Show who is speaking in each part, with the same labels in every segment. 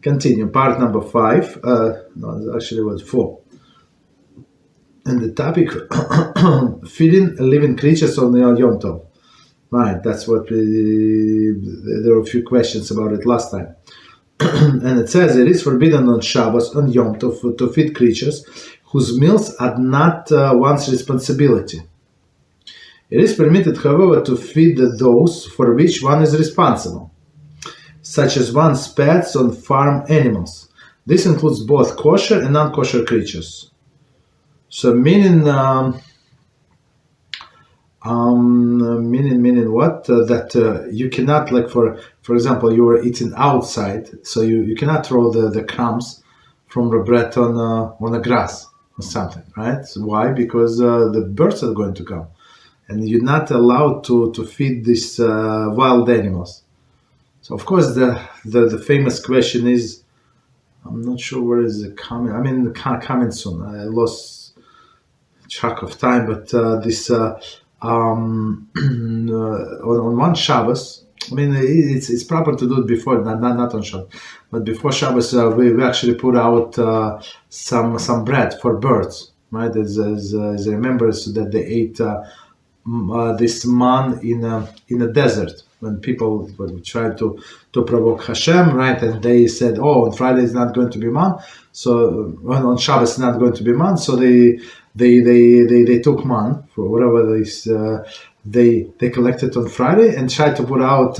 Speaker 1: Continue. Part number 5. No, actually it was 4. And the topic, feeding living creatures on the Yom Tov. Right, that's what there were a few questions about it last time. And it says, it is forbidden on Shabbos, on Yom Tov, to feed creatures whose meals are not one's responsibility. It is permitted, however, to feed those for which one is responsible, such as one's pets on farm animals. This includes both kosher and non-kosher creatures. So meaning what? That you cannot, like for example, you were eating outside, so you cannot throw the crumbs from the bread on the grass or something, right? So why? Because the birds are going to come, and you're not allowed to feed these wild animals. So of course the famous question is, I'm not sure where is it coming. I mean, coming soon. I lost track of time, but this on one Shabbos, I mean, it's proper to do it before, not on Shabbos, but before Shabbos, we actually put out some bread for birds, right? As I remember, so that they ate this man in the desert when people tried to provoke HaShem, right? And they said, "Oh, on Friday is not going to be man, so on Shabbos is not going to be man." So they took man for whatever they collected on Friday and tried to put out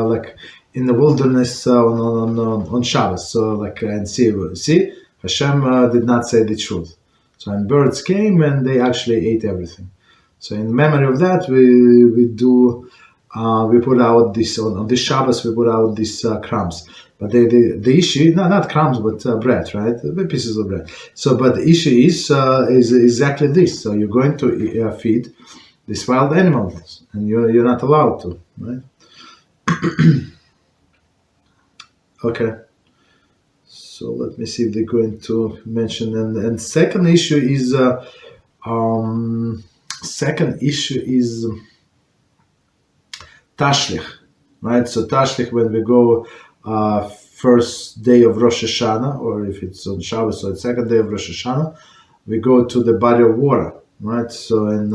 Speaker 1: like in the wilderness on Shabbos. So like and see HaShem did not say the truth. So and birds came and they actually ate everything. So in memory of that, we put out this on this Shabbos. We put out these crumbs. But the issue, not crumbs, but bread, right? Pieces of bread. So, but the issue is exactly this. So you're going to feed these wild animals, and you're not allowed to, right? Okay. So let me see if they're going to mention. And second issue is tashlich, right? So tashlich, when we go first day of Rosh Hashanah, or if it's on Shabbos, so it's second day of Rosh Hashanah, we go to the body of water, right? So and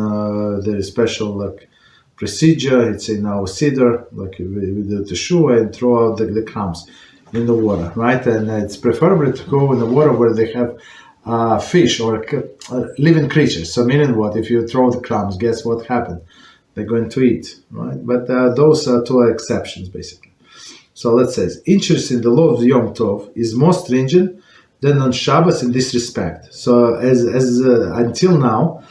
Speaker 1: there is special like procedure. It's in our siddur, like we do teshuvah and throw out the crumbs in the water, right? And it's preferable to go in the water where they have fish or living creatures. So meaning what? If you throw the crumbs, guess what happened? They're going to eat, right? But those are two exceptions, basically. So let's say, interest in the law of Yom Tov is more stringent than on Shabbos in this respect. So as until now,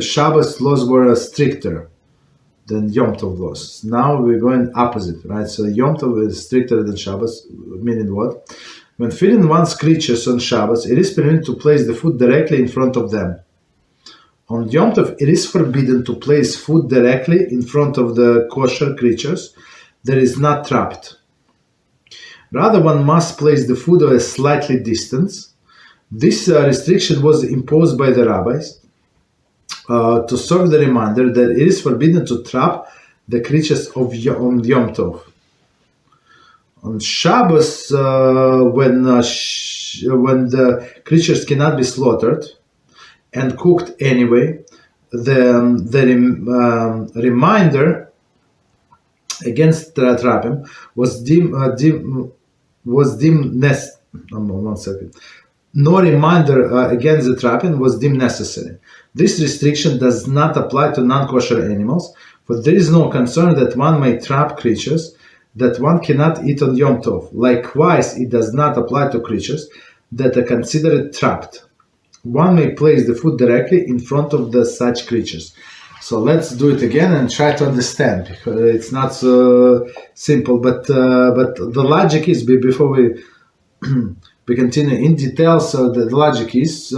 Speaker 1: Shabbos laws were stricter than Yom Tov laws. Now we're going opposite, right? So Yom Tov is stricter than Shabbos, meaning what? When feeding one's creatures on Shabbos, it is permitted to place the food directly in front of them. On Yom Tov, it is forbidden to place food directly in front of the kosher creatures that is not trapped. Rather, one must place the food at a slightly distance. This restriction was imposed by the rabbis to serve the reminder that it is forbidden to trap the creatures on Yom Tov. On Shabbos, when the creatures cannot be slaughtered and cooked anyway, the reminder against trapping was deemed No reminder against the trapping was deemed necessary. This restriction does not apply to non-kosher animals, for there is no concern that one may trap creatures that one cannot eat on Yom Tov. Likewise, it does not apply to creatures that are considered trapped. One may place the food directly in front of such creatures. So let's do it again and try to understand, because it's not so simple. But the logic is, before we continue in detail, so the logic is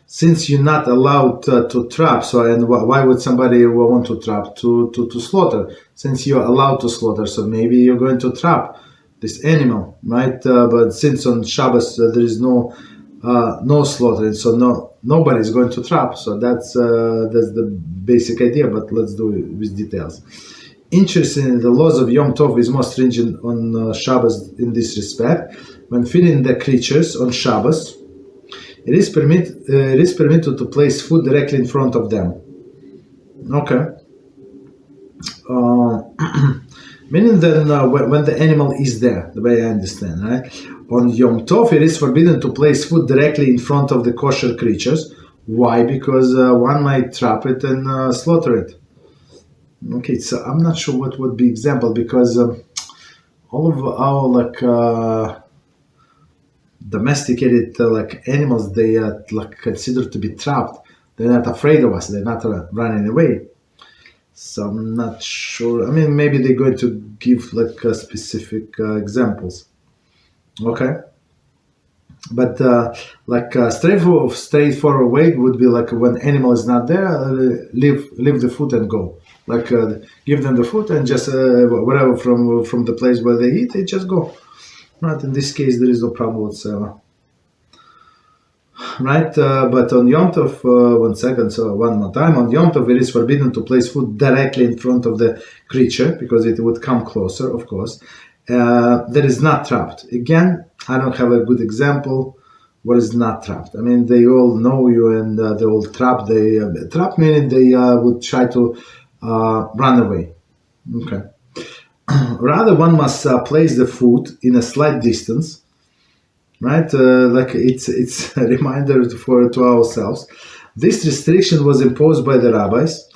Speaker 1: since you're not allowed to trap, so and why would somebody want to trap? To slaughter, since you're allowed to slaughter, so maybe you're going to trap this animal, right? But since on Shabbos there is no no slaughtering, so nobody is going to trap. So that's the basic idea. But let's do it with details. Interestingly, the laws of Yom Tov is more stringent on Shabbos in this respect. When feeding the creatures on Shabbos, it is permitted to place food directly in front of them. Okay. Meaning that when the animal is there, the way I understand, right? On Yom Tov, it is forbidden to place food directly in front of the kosher creatures. Why? Because one might trap it and slaughter it. Okay, so I'm not sure what would be example, because all of our domesticated animals, they are considered to be trapped. They're not afraid of us. They're not running away. So I'm not sure. I mean, maybe they're going to give specific examples. Okay, but straightforward way would be when animal is not there, leave the food and go. Give them the food and just whatever from the place where they eat, they just go. Right. In this case, there is no problem whatsoever. Right, but on Yom Tov, one more time, on Yom Tov, it is forbidden to place food directly in front of the creature, because it would come closer, of course. That is not trapped. Again, I don't have a good example what is not trapped. I mean, they all know you and they all trap. They trap meaning they would try to run away. Okay. Rather, one must place the food in a slight distance. Right, it's a reminder to ourselves. This restriction was imposed by the rabbis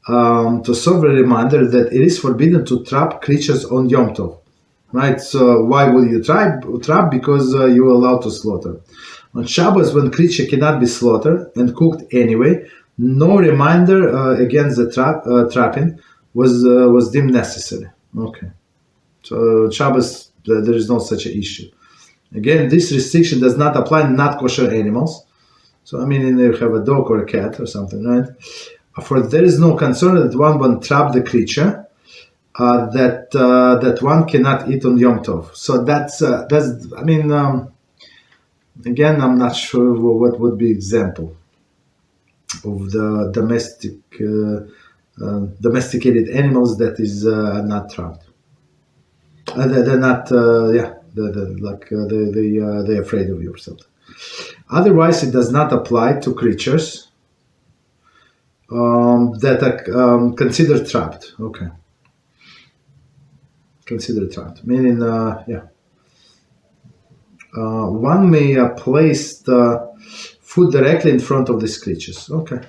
Speaker 1: to serve a reminder that it is forbidden to trap creatures on Yom Tov. Right, so why will you trap? Because you are allowed to slaughter. On Shabbos, when creature cannot be slaughtered and cooked anyway, no reminder against the trapping was deemed necessary. Okay, so Shabbos there is no such an issue. Again, this restriction does not apply to not kosher animals. So, I mean, you have a dog or a cat or something, right? For there is no concern that one won't trap the creature that one cannot eat on Yom Tov. So that's I mean, again, I'm not sure what would be example of the domesticated animals that is not trapped. They're not, they're afraid of you or something. Otherwise, it does not apply to creatures that are considered trapped. Okay. Considered trapped. Meaning, one may place the food directly in front of these creatures. Okay.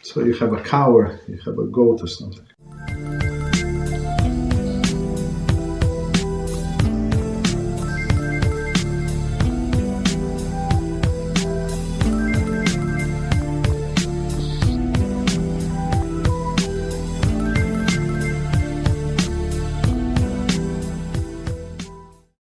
Speaker 1: So you have a cow or you have a goat or something.